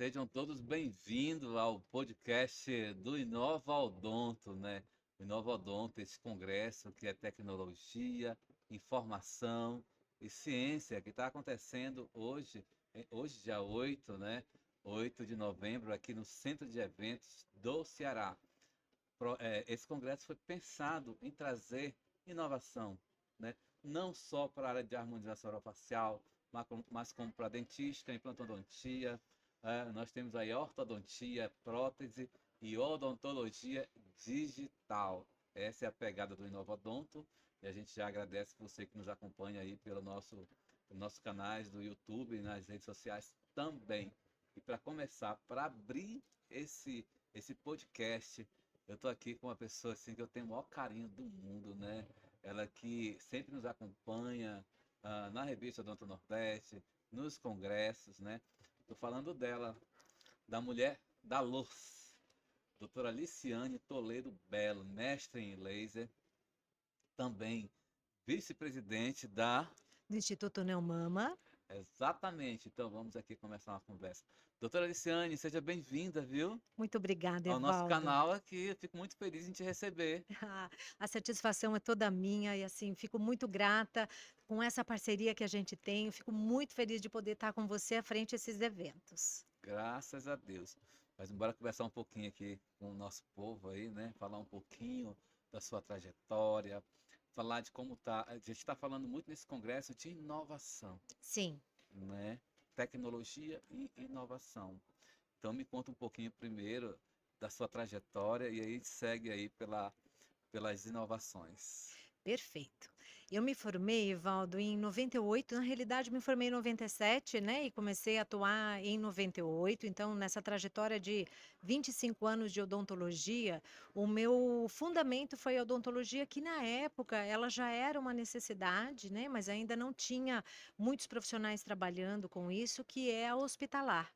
Sejam todos bem-vindos ao podcast do Inova Odonto, né? O Inova Odonto, esse congresso que é tecnologia, informação e ciência, que está acontecendo hoje dia 8, né? 8 de novembro, aqui no Centro de Eventos do Ceará. Esse congresso foi pensado em trazer inovação, né? Não só para a área de harmonização orofacial, mas como para dentista, implantodontia. Nós temos aí ortodontia, prótese e odontologia digital. Essa é a pegada do Inovodonto e a gente já agradece você que nos acompanha aí pelos nossos canais do YouTube e nas redes sociais também. E para começar, para abrir esse podcast, eu estou aqui com uma pessoa assim que eu tenho o maior carinho do mundo, né? Ela que sempre nos acompanha na revista Odonto Nordeste, nos congressos, né? Estou falando dela, da mulher da luz, doutora Liciane Toledo Belo, mestre em laser, também vice-presidente da... Do Instituto Neomama. Exatamente, então vamos aqui começar uma conversa. Doutora Liciane, seja bem-vinda, viu? Muito obrigada, Ao nosso Evaldo. canal aqui, eu fico muito feliz em te receber. A satisfação é toda minha e assim, fico muito grata com essa parceria que a gente tem. Eu fico muito feliz de poder estar com você à frente desses eventos. Graças a Deus. Mas bora conversar um pouquinho aqui com o nosso povo aí, né? Falar um pouquinho da sua trajetória, falar de como tá. A gente está falando muito nesse congresso de inovação, Sim. né? Tecnologia e inovação. Então me conta um pouquinho primeiro da sua trajetória e aí segue aí pelas inovações. Perfeito. Eu me formei, Evaldo, em 98. Na realidade, me formei em 97, né? E comecei a atuar em 98. Então, nessa trajetória de 25 anos de odontologia, o meu fundamento foi a odontologia, que na época ela já era uma necessidade, né? Mas ainda não tinha muitos profissionais trabalhando com isso, que é a hospitalar.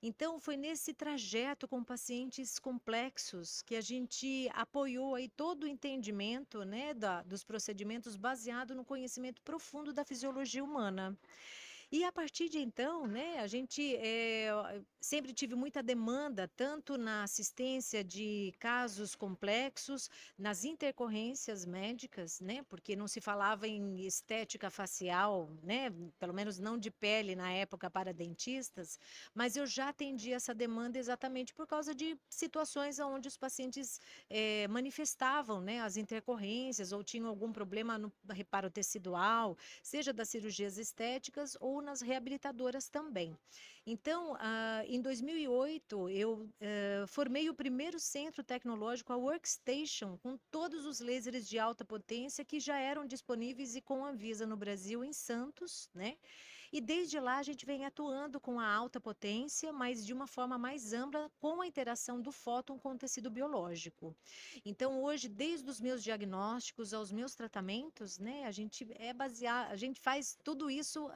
Então, foi nesse trajeto com pacientes complexos que a gente apoiou aí todo o entendimento, né, dos procedimentos baseado no conhecimento profundo da fisiologia humana. E a partir de então, né, a gente sempre tive muita demanda, tanto na assistência de casos complexos, nas intercorrências médicas, né, porque não se falava em estética facial, né, pelo menos não de pele na época para dentistas, mas eu já atendi essa demanda exatamente por causa de situações onde os pacientes manifestavam, né, as intercorrências ou tinham algum problema no reparo tecidual, seja das cirurgias estéticas ou nas reabilitadoras também. Então, em 2008, eu formei o primeiro centro tecnológico, a Workstation, com todos os lasers de alta potência que já eram disponíveis e com a Anvisa no Brasil, em Santos, né? E desde lá a gente vem atuando com a alta potência, mas de uma forma mais ampla, com a interação do fóton com o tecido biológico. Então, hoje, desde os meus diagnósticos aos meus tratamentos, né, a gente faz tudo isso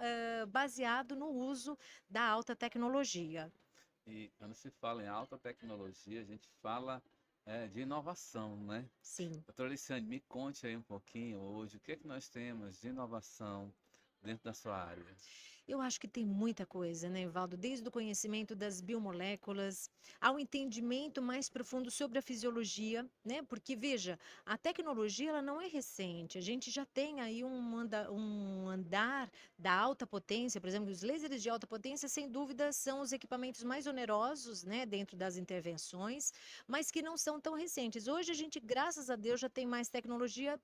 baseado no uso da alta tecnologia. E quando se fala em alta tecnologia, a gente fala de inovação, né? Sim. Doutora Aliciane, me conte aí um pouquinho hoje, o que é que nós temos de inovação dentro da sua área? Eu acho que tem muita coisa, né, Evaldo? Desde o conhecimento das biomoléculas ao entendimento mais profundo sobre a fisiologia, né? Porque, veja, a tecnologia ela não é recente. A gente já tem aí um andar da alta potência, por exemplo, os lasers de alta potência, sem dúvida, são os equipamentos mais onerosos, né, dentro das intervenções, mas que não são tão recentes. Hoje a gente, graças a Deus, já tem mais tecnologia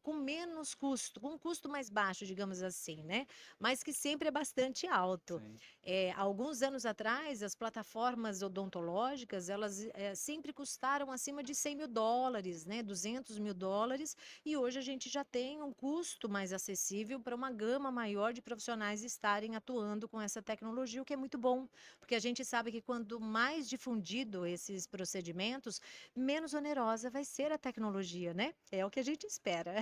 com menos custo, com um custo mais baixo, digamos assim, né? Mas que sempre é bastante alto. Sim. Alguns anos atrás, as plataformas odontológicas, elas sempre custaram acima de US$ 100.000, né? US$ 200.000, e hoje a gente já tem um custo mais acessível para uma gama maior de profissionais estarem atuando com essa tecnologia, o que é muito bom, porque a gente sabe que quanto mais difundido esses procedimentos, menos onerosa vai ser a tecnologia, né? É o que a gente espera.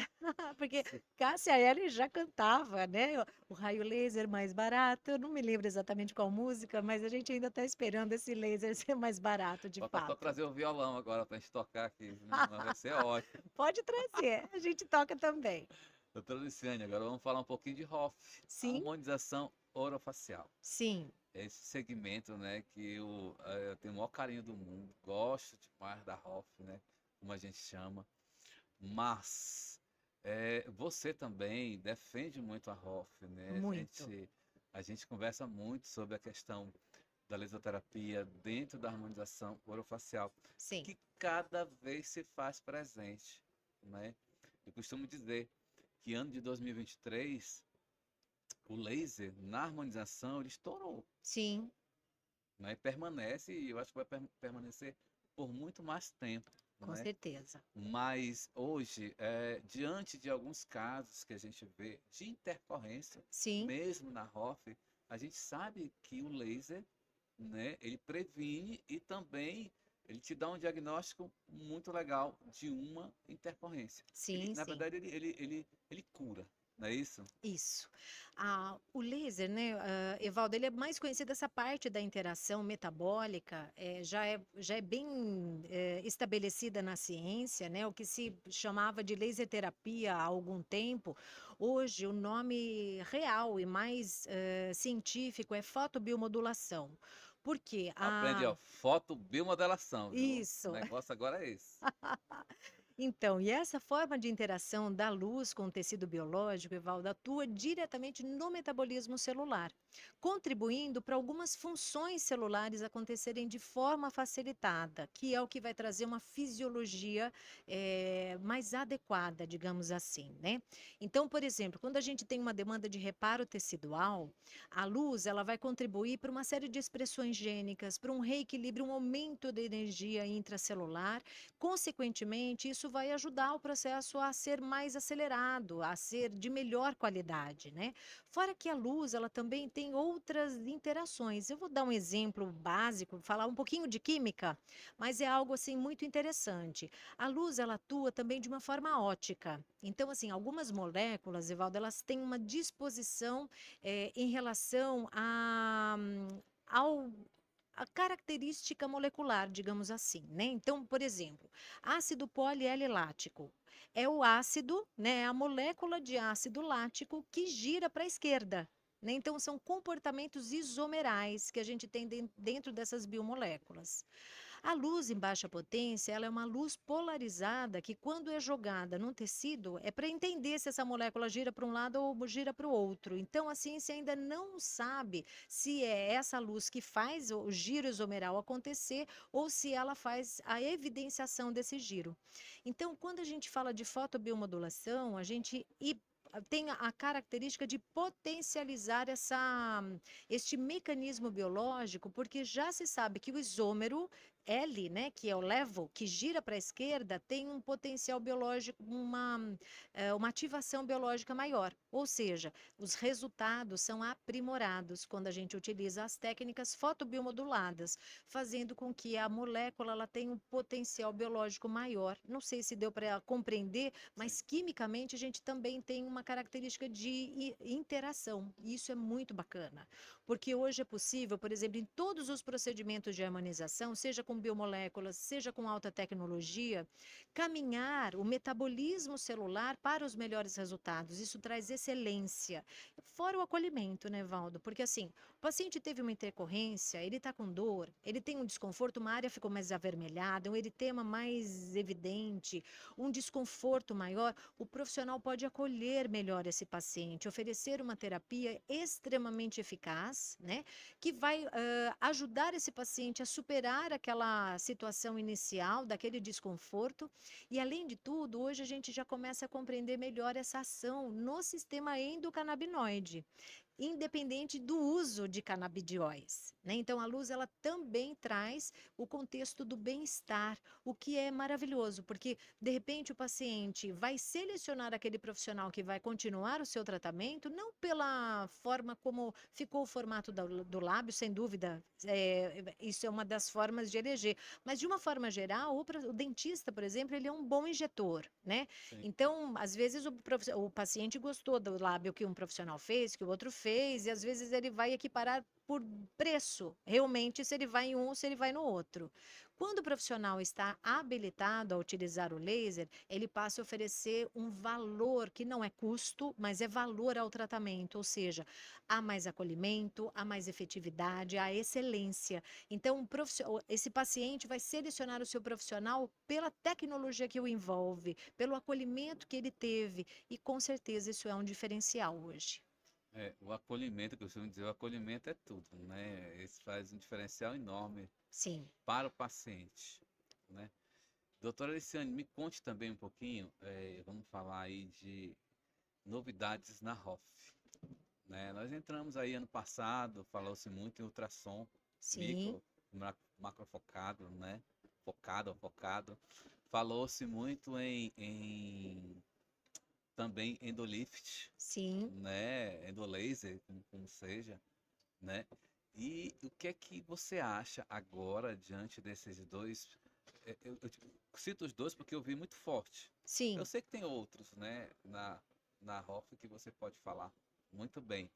Porque Sim. Cássia Eller já cantava, né? O raio laser mais barato. Eu não me lembro exatamente qual música, mas a gente ainda está esperando esse laser ser mais barato, de Falta só fato. trazer o violão agora para a gente tocar aqui, mas vai ser ótimo. Pode trazer, a gente toca também. Doutora Luciane, agora vamos falar um pouquinho de HOF, Sim, harmonização orofacial. sim. esse segmento, né, que eu tenho o maior carinho do mundo, gosto demais da Hoff, né, como a gente chama, mas você também defende muito a Hoff, né? Muito. A gente conversa muito sobre a questão da lisoterapia dentro da harmonização orofacial, Sim, que cada vez se faz presente, né? Eu costumo dizer que ano de 2023, o laser na harmonização ele estourou, sim, né? E permanece, e eu acho que vai permanecer por muito mais tempo, com né? certeza. Mas hoje, diante de alguns casos que a gente vê de intercorrência, Sim, mesmo na ROF, a gente sabe que o laser, né, ele previne e também ele te dá um diagnóstico muito legal de uma intercorrência. sim, Na sim. verdade, ele cura, não é isso? Isso. O laser, né, Evaldo, ele é mais conhecido essa parte da interação metabólica, já é bem estabelecida na ciência, né, o que se chamava de laser terapia há algum tempo. Hoje, o nome real e mais científico é fotobiomodulação. Por quê? Aprende, ó, fotobiomodelação, viu? O Isso. negócio agora é esse. Então, e essa forma de interação da luz com o tecido biológico, Evaldo, atua diretamente no metabolismo celular, contribuindo para algumas funções celulares acontecerem de forma facilitada, que é o que vai trazer uma fisiologia mais adequada, digamos assim, né? Então, por exemplo, quando a gente tem uma demanda de reparo tecidual, a luz ela vai contribuir para uma série de expressões gênicas, para um reequilíbrio, um aumento da energia intracelular. Consequentemente, isso vai ajudar o processo a ser mais acelerado, a ser de melhor qualidade, né? Fora que a luz, ela também tem outras interações. Eu vou dar um exemplo básico, falar um pouquinho de química, mas é algo assim muito interessante. A luz, ela atua também de uma forma ótica. Então, assim, algumas moléculas, Evaldo, elas têm uma disposição em relação ao a característica molecular, digamos assim, né? Então, por exemplo, ácido poli-L-lático é o ácido, né? É a molécula de ácido lático que gira para a esquerda. Né? Então, são comportamentos isomerais que a gente tem dentro dessas biomoléculas. A luz em baixa potência, ela é uma luz polarizada que, quando é jogada num tecido, é para entender se essa molécula gira para um lado ou gira para o outro. Então, a ciência ainda não sabe se é essa luz que faz o giro isomeral acontecer ou se ela faz a evidenciação desse giro. Então, quando a gente fala de fotobiomodulação, a gente tem a característica de potencializar este mecanismo biológico, porque já se sabe que o isômero L, né, que é o levo, que gira para a esquerda, tem um potencial biológico, uma ativação biológica maior. Ou seja, os resultados são aprimorados quando a gente utiliza as técnicas fotobiomoduladas, fazendo com que a molécula ela tenha um potencial biológico maior. Não sei se deu para compreender, Sim. mas quimicamente a gente também tem uma característica de interação. E isso é muito bacana, porque hoje é possível, por exemplo, em todos os procedimentos de harmonização, seja com biomoléculas, seja com alta tecnologia, caminhar o metabolismo celular para os melhores resultados. Isso traz excelência. Fora o acolhimento, né, Valdo? Porque assim, o paciente teve uma intercorrência, ele está com dor, ele tem um desconforto, uma área ficou mais avermelhada, um eritema mais evidente, um desconforto maior, o profissional pode acolher melhor esse paciente, oferecer uma terapia extremamente eficaz, né, que vai ajudar esse paciente a superar aquela situação inicial, daquele desconforto. E, além de tudo, hoje a gente já começa a compreender melhor essa ação no sistema endocannabinoide, independente do uso de canabidióis, né? Então, a luz ela também traz o contexto do bem-estar, o que é maravilhoso, porque de repente o paciente vai selecionar aquele profissional que vai continuar o seu tratamento, não pela forma como ficou o formato do lábio, sem dúvida, isso é uma das formas de eleger, mas de uma forma geral, o dentista, por exemplo, ele é um bom injetor, né? Sim. Então, às vezes o paciente gostou do lábio que um profissional fez, que o outro fez, fez, e às vezes ele vai equiparar por preço, realmente, se ele vai em um ou se ele vai no outro. Quando o profissional está habilitado a utilizar o laser, ele passa a oferecer um valor que não é custo, mas é valor ao tratamento, ou seja, há mais acolhimento, há mais efetividade, há excelência. Então, esse paciente vai selecionar o seu profissional pela tecnologia que o envolve, pelo acolhimento que ele teve, e com certeza isso é um diferencial hoje. O acolhimento, que eu costumo dizer, o acolhimento é tudo, né? Isso faz um diferencial enorme Sim. para o paciente, né? Doutora Aliciane, me conte também um pouquinho, vamos falar aí de novidades na ROF, né? Nós entramos aí ano passado, falou-se muito em ultrassom, Sim, micro, macrofocado, né? Focado. Falou-se muito em também endolift, sim. né? Endolaser, como seja, né? E o que é que você acha agora diante desses dois? Eu cito os dois porque eu vi muito forte. Eu Sim. sei que tem outros, né, na ROF que você pode falar muito bem,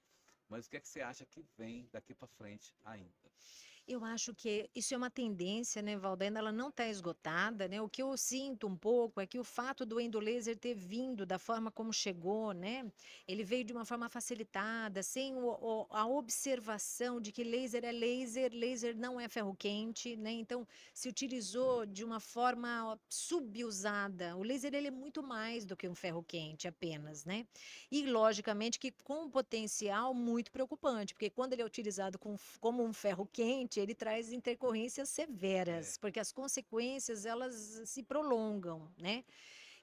mas o que é que você acha que vem daqui para frente ainda? Eu acho que isso é uma tendência, né, Valda, ela não está esgotada, né? O que eu sinto um pouco é que o fato do endolaser ter vindo da forma como chegou, né? Ele veio de uma forma facilitada, sem a observação de que laser é laser, laser não é ferro quente, né? Então, se utilizou de uma forma subusada. O laser ele é muito mais do que um ferro quente apenas, né? E, logicamente, que com um potencial muito preocupante, porque quando ele é utilizado como um ferro quente, ele traz intercorrências É, severas, porque as consequências, elas se prolongam, né?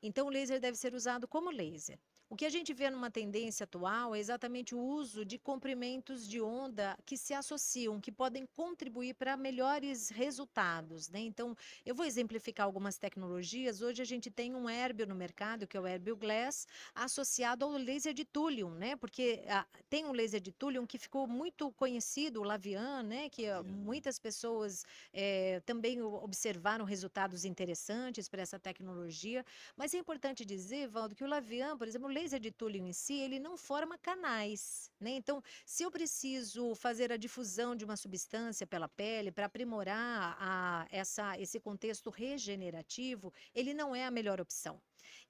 Então, o laser deve ser usado como laser. O que a gente vê numa tendência atual é exatamente o uso de comprimentos de onda que se associam, que podem contribuir para melhores resultados, né? Então, eu vou exemplificar algumas tecnologias. Hoje a gente tem um hérbio no mercado, que é o hérbio Glass, associado ao laser de túlium, né? Porque tem um laser de túlium que ficou muito conhecido, o Lavian, né? Que Laviana. muitas pessoas também observaram resultados interessantes para essa tecnologia. Mas é importante dizer, Valdo, que o Lavian, por exemplo, o laser de túlio em si, ele não forma canais, né? Então, se eu preciso fazer a difusão de uma substância pela pele para aprimorar esse contexto regenerativo, ele não é a melhor opção.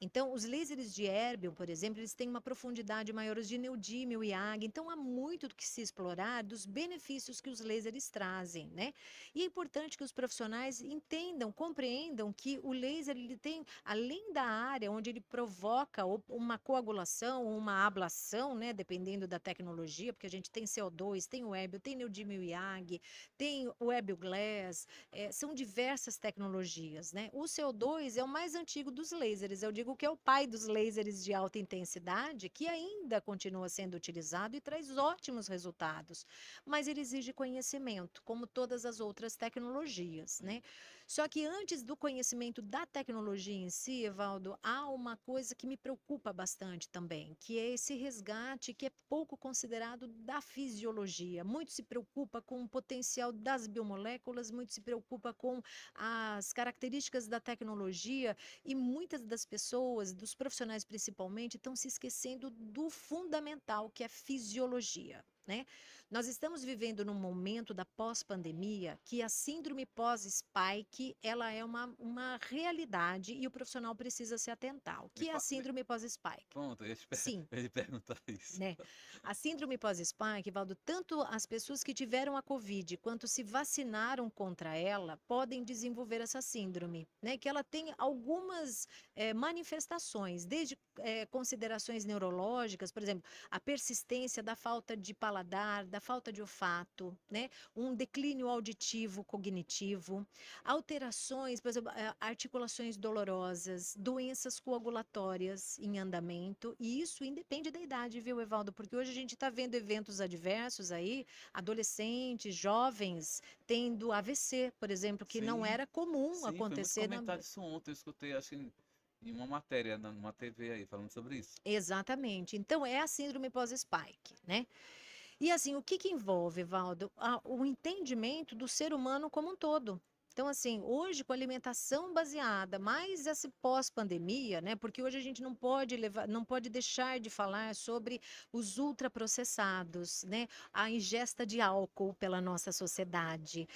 Então, os lasers de Erbium, por exemplo, eles têm uma profundidade maior, os de neodímio e Ag. Então, há muito do que se explorar dos benefícios que os lasers trazem, né? E é importante que os profissionais entendam, compreendam que o laser ele tem, além da área onde ele provoca uma coagulação ou uma ablação, né, dependendo da tecnologia, porque a gente tem CO2, tem o Hébio, tem neodímio IAG, tem o Hébio Glass, são diversas tecnologias, né? O CO2 é o mais antigo dos lasers, eu digo que é o pai dos lasers de alta intensidade, que ainda continua sendo utilizado e traz ótimos resultados, mas ele exige conhecimento, como todas as outras tecnologias, né? Só que antes do conhecimento da tecnologia em si, Evaldo, há uma coisa que me preocupa bastante também, que é esse resgate que é pouco considerado da fisiologia. Muito se preocupa com o potencial das biomoléculas, muito se preocupa com as características da tecnologia e muitas das pessoas, dos profissionais principalmente, estão se esquecendo do fundamental, que é a fisiologia, né? Nós estamos vivendo num momento da pós-pandemia que a síndrome pós-spike, ela é uma realidade e o profissional precisa se atentar. O Me que é a fa- me- síndrome pós-spike? Pronto, Sim, eu ia te perguntar isso. né? A síndrome pós-spike, Valdo, tanto as pessoas que tiveram a Covid quanto se vacinaram contra ela podem desenvolver essa síndrome, né? Que ela tem algumas manifestações, desde considerações neurológicas, por exemplo, a persistência da falta de paladar, da falta de olfato, né? Um declínio auditivo cognitivo, alterações, por exemplo, articulações dolorosas, doenças coagulatórias em andamento, e isso independe da idade, viu, Evaldo? Porque hoje a gente está vendo eventos adversos aí, adolescentes, jovens, tendo AVC, por exemplo, que não Sim, era comum sim, foi muito acontecer na. comentado isso ontem. Eu escutei, acho que em uma matéria, numa TV aí, falando sobre isso. Exatamente. Então, é a síndrome pós-spike, né? E assim, o que que envolve, Valdo? O entendimento do ser humano como um todo. Então, assim, hoje com alimentação baseada, mais esse pós-pandemia, né? Porque hoje a gente não pode deixar de falar sobre os ultraprocessados, né? A ingesta de álcool pela nossa sociedade,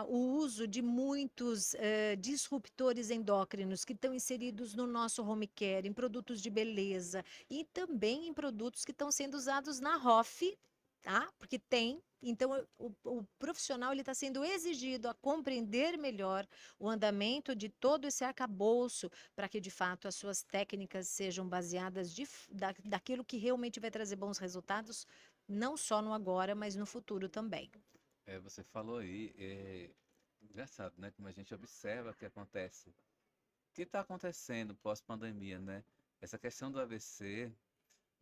o uso de muitos disruptores endócrinos que estão inseridos no nosso home care, em produtos de beleza e também em produtos que estão sendo usados na ROF, tá? Porque tem. Então, o profissional ele está sendo exigido a compreender melhor o andamento de todo esse arcabouço para que, de fato, as suas técnicas sejam baseadas daquilo que realmente vai trazer bons resultados, não só no agora, mas no futuro também. Você falou aí, engraçado, né? Como a gente observa o que acontece. O que está acontecendo pós-pandemia, né? Essa questão do AVC,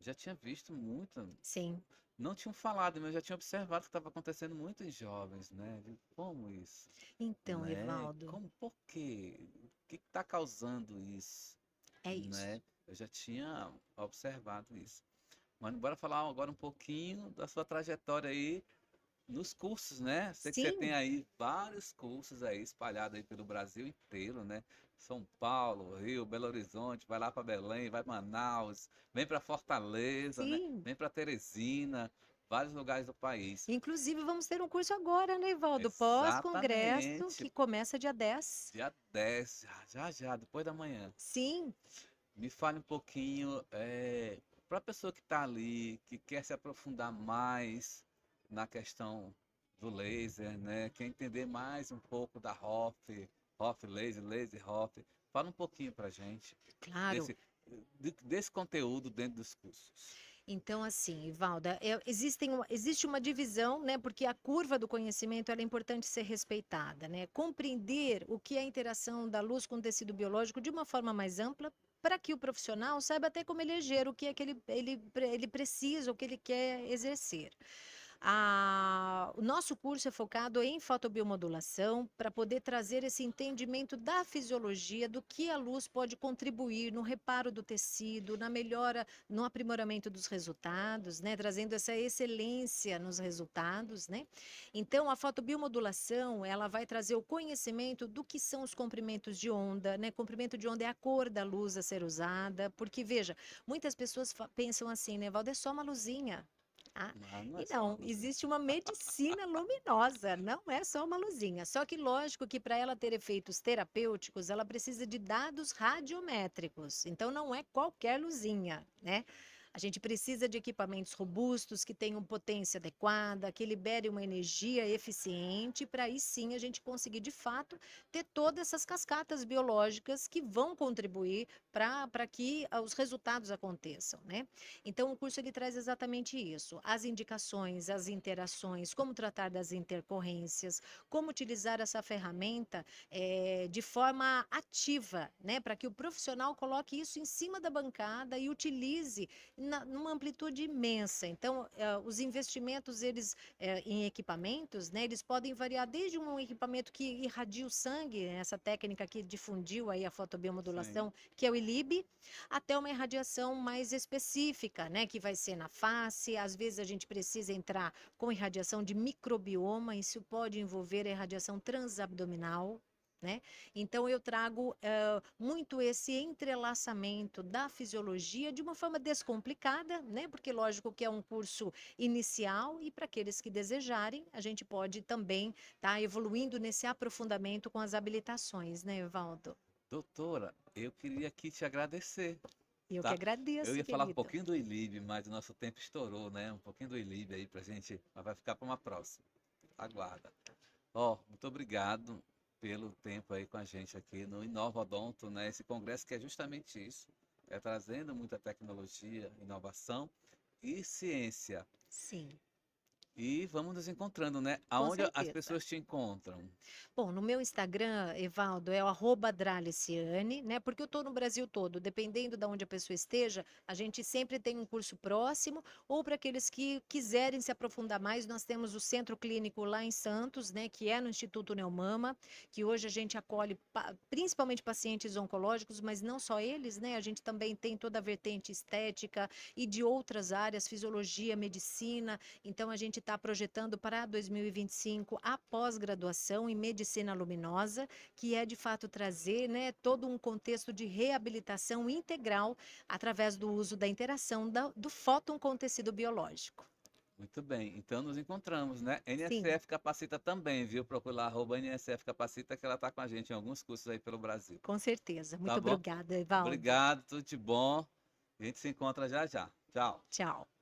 já tinha visto muito, Sim. não tinham falado, mas já tinha observado que estava acontecendo muito em jovens, né? Digo, como isso, Então, né? Evaldo, Como, por quê? O que está causando isso, é isso. né? Eu já tinha observado isso. Mas bora falar agora um pouquinho da sua trajetória aí nos cursos, né? Sei que você tem Sim, aí vários cursos aí espalhados aí pelo Brasil inteiro, né? São Paulo, Rio, Belo Horizonte, vai lá para Belém, vai para Manaus, vem para Fortaleza, né? sim. Vem para Teresina, vários lugares do país. Inclusive, vamos ter um curso agora, né, Evaldo? Pós-congresso, Exatamente. que começa dia 10. Dia 10, já, depois da manhã. Sim. Me fale um pouquinho, para a pessoa que está ali, que quer se aprofundar mais na questão do laser, né? Quer entender mais um pouco da ROF, ROF Laser, Laser ROF. Fala um pouquinho para gente Claro. desse, desse conteúdo dentro dos cursos. Então, assim, Ivalda, existe uma divisão, né? Porque a curva do conhecimento ela é importante ser respeitada, né? Compreender o que é a interação da luz com o tecido biológico de uma forma mais ampla, para que o profissional saiba até como eleger o que é que ele precisa, o que ele quer exercer. O nosso curso é focado em fotobiomodulação para poder trazer esse entendimento da fisiologia, do que a luz pode contribuir no reparo do tecido, na melhora, no aprimoramento dos resultados, né? Trazendo essa excelência nos resultados, né? Então, a fotobiomodulação, ela vai trazer o conhecimento do que são os comprimentos de onda, né? Comprimento de onda é a cor da luz a ser usada, porque, veja, muitas pessoas pensam assim, né, Valda, é só uma luzinha. Ah, Mas não é e só uma não, luzinha. existe uma medicina luminosa, não é só uma luzinha. Só que, lógico, que para ela ter efeitos terapêuticos, ela precisa de dados radiométricos. Então, não é qualquer luzinha, né? A gente precisa de equipamentos robustos, que tenham potência adequada, que liberem uma energia eficiente, para aí sim a gente conseguir, de fato, ter todas essas cascatas biológicas que vão contribuir para que os resultados aconteçam, né? Então, o curso ele traz exatamente isso: as indicações, as interações, como tratar das intercorrências, como utilizar essa ferramenta de forma ativa, né, para que o profissional coloque isso em cima da bancada e utilize numa amplitude imensa. Então, os investimentos eles em equipamentos, né, eles podem variar desde um equipamento que irradia o sangue, essa técnica que difundiu aí a Sim. fotobiomodulação, que é o ILIB, até uma irradiação mais específica, né, que vai ser na face. Às vezes a gente precisa entrar com irradiação de microbioma, isso pode envolver a irradiação transabdominal. Né? Então, eu trago muito esse entrelaçamento da fisiologia de uma forma descomplicada, né? Porque, lógico, que é um curso inicial e para aqueles que desejarem, a gente pode também estar evoluindo nesse aprofundamento com as habilitações, né, Evaldo? Doutora, eu queria aqui te agradecer, Eu que tá? Eu agradeço, ia falar um querido. pouquinho do ILIB, mas o nosso tempo estourou, né? Um pouquinho do ILIB aí pra gente, mas vai ficar para uma próxima. Aguarda. Ó, muito obrigado pelo tempo aí com a gente aqui no Inova Odonto, né? Esse congresso que é justamente isso, é trazendo muita tecnologia, inovação e ciência. Sim, E vamos nos encontrando, né? com Aonde as certeza. pessoas te encontram? Bom, no meu Instagram, Evaldo, é o @Draliciane, né? Porque eu estou no Brasil todo, dependendo de onde a pessoa esteja, a gente sempre tem um curso próximo, ou para aqueles que quiserem se aprofundar mais, nós temos o Centro Clínico lá em Santos, né? Que é no Instituto Neumama, que hoje a gente acolhe principalmente pacientes oncológicos, mas não só eles, né? A gente também tem toda a vertente estética e de outras áreas, fisiologia, medicina. Então, a gente está projetando para 2025 a pós-graduação em medicina luminosa, que é de fato trazer, né, todo um contexto de reabilitação integral através do uso da interação do fóton com o tecido biológico. Muito bem, então nos encontramos, né? Sim, NSF Capacita também, viu? Procura lá, @NSF Capacita, que ela está com a gente em alguns cursos aí pelo Brasil. com certeza. Tá Muito bom? obrigada, Evaldo. Obrigado, tudo de bom. A gente se encontra já já. Tchau. Tchau.